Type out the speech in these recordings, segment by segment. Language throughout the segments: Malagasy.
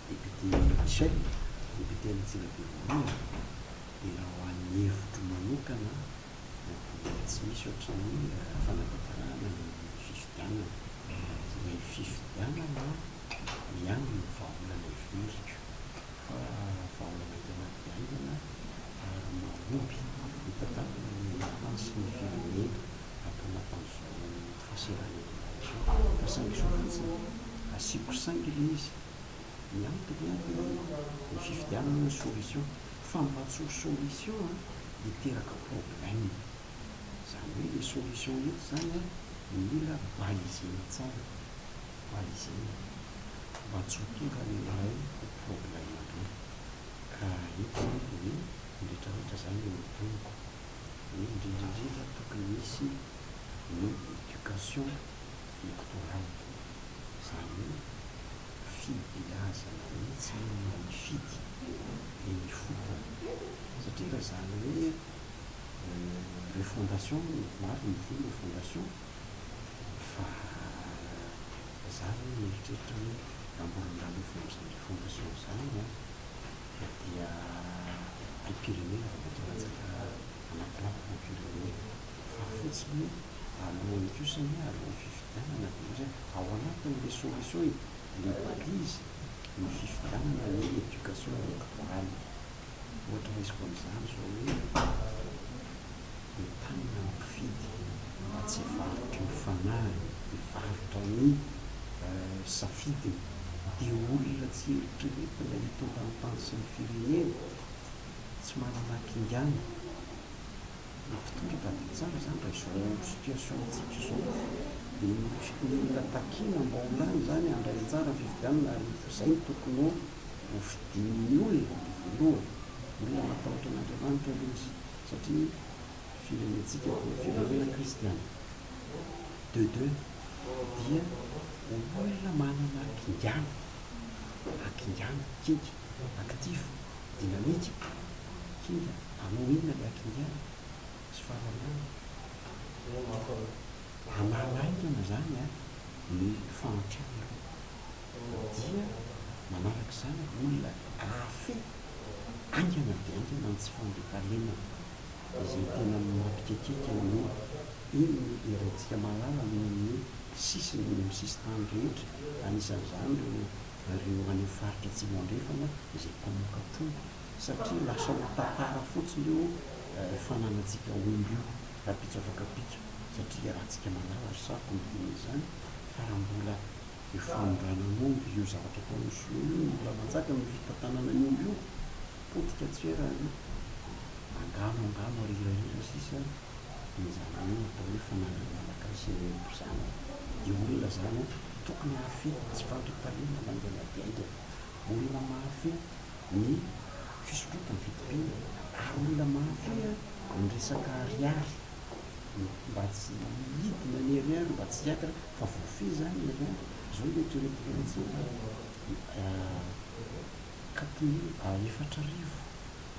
député Michel, député Antsirabe dia raha ho an'ny hevitro manokana dia tsy misy ohatran'ny fanavatarana ny fifidianana. Ny fifidianana ihany ny vahaolana ivelika fa vahaolana tena diaingana mahomby mitantarana ny hansy ny firenena atao anatin'izao fahaseranana fa saingy izao fotsiny asiako saingy ilay izy ny antony ny fifidianana ny solution fa mba tsy ho solution hiteraka problème. Zany hoe le solution eto zany mila balisena tsara, balisena mba tsy ho tonga ilay problème ireo. Ka eto zany hoe indritrarehetra zany no tonga hoe indrindrandrindra tokony misy ny éducation électorale, zany hoe fibeazana mihitsy ny fidy e ny fotona satria ka zany hoe refondation maro mivoy ny fondation fa zany mieritreritra hoe amborindrano famizany fondation zany dia am-pirenena vabataratsaka anakilaky ny firenena fa fotsiny alohan'ny kosany alohan'ny fifidianana dia ao anatin'le solution le balise ny fifidianana ny éducation électorale. Ohatra izy kon'izany zao hoe ny tanina mpifidy mba tsy hivarotra ny fanahy, hivarotra ny safidiny dia olona tsy eritreretina hitonga ny tany sy ny firenena tsy manana akingana. Ny mpitondra tadidy tsara zany raha izao situation tsika izao dia ny olona takina mba ho lany zany handray tsara ny fifidianana ary izay ny tokony ho fidin'ny olona voalohany olona matahotra an'Andriamanitra aloha izy satria firenentsika firenena kristiana deux dia olona manana akingana kinga actif dynamique kinga anao inona le akingana sy fahalalana analaingana zany ny fahantrana dia manaraka izany olona afe aingana dia aingana ny tsy fandriampahalemana izay tena mampikekeka ny iny irantsika malala ny sisiny ny misisitany rehetra anisan'izany reo any faritra tsy mandrefana izay mpamokaponga satria lasa ho tantara fotsiny io fananatsika omby io raha pitso afaka pitso satria raha tsika malala sako midiny izany fa raha mbola efanondranan'omby io zavatra ataony so io mbola manjaka mivitantanana ny omby io potika tsy hoe raha angano rirarira sisa ny zany hoe atao hoe fananana malagasy zany dia olona zany tokony hafe tsy fandriampahalemana mangana diaingana, olona mahafy ny fisorotany fitipina ary olona mahafy ny resaka ariary mba tsy hidina ny ariary mba tsy hiakatra fa voafy zany ny ariary zao eritreretintsy 4,000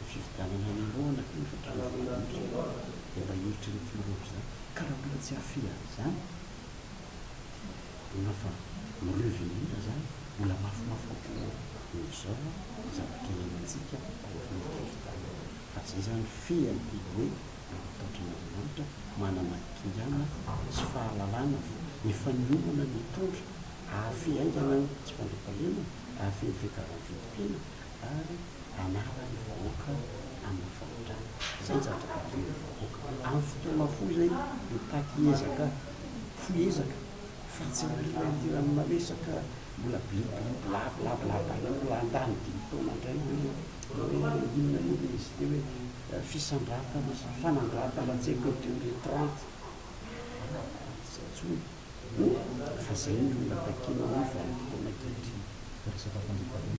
fifidianana ny lohana 4,000 dia mba eritreretin'ireo zany ka raha olona tsy hafy zany nafa milevenina zany mbola mafimafy kokoa izao zavatra iainantsika fifidianana fa zay zany feany dia hoe matahotra an'Andriamanitra manana kingana sy fahalalana efa niomana ny tondra afe aingana tsy fandriampahalemana afe ny fikaran'ny fitipina ary anara ny vahoaka amin'ny fahatrana zay zavatra kakeny vahoaka amin'ny fotoana fo zay mitaky ezaka foezaka fa tsy tirany malesaka mbola blablabla mbola andany dimy taona indray hoe inona iny izy te hoe fisandratana fanandratana tsy haiko 2030 fa zay ny olona takena hoe vanim-potoana ankehitriny.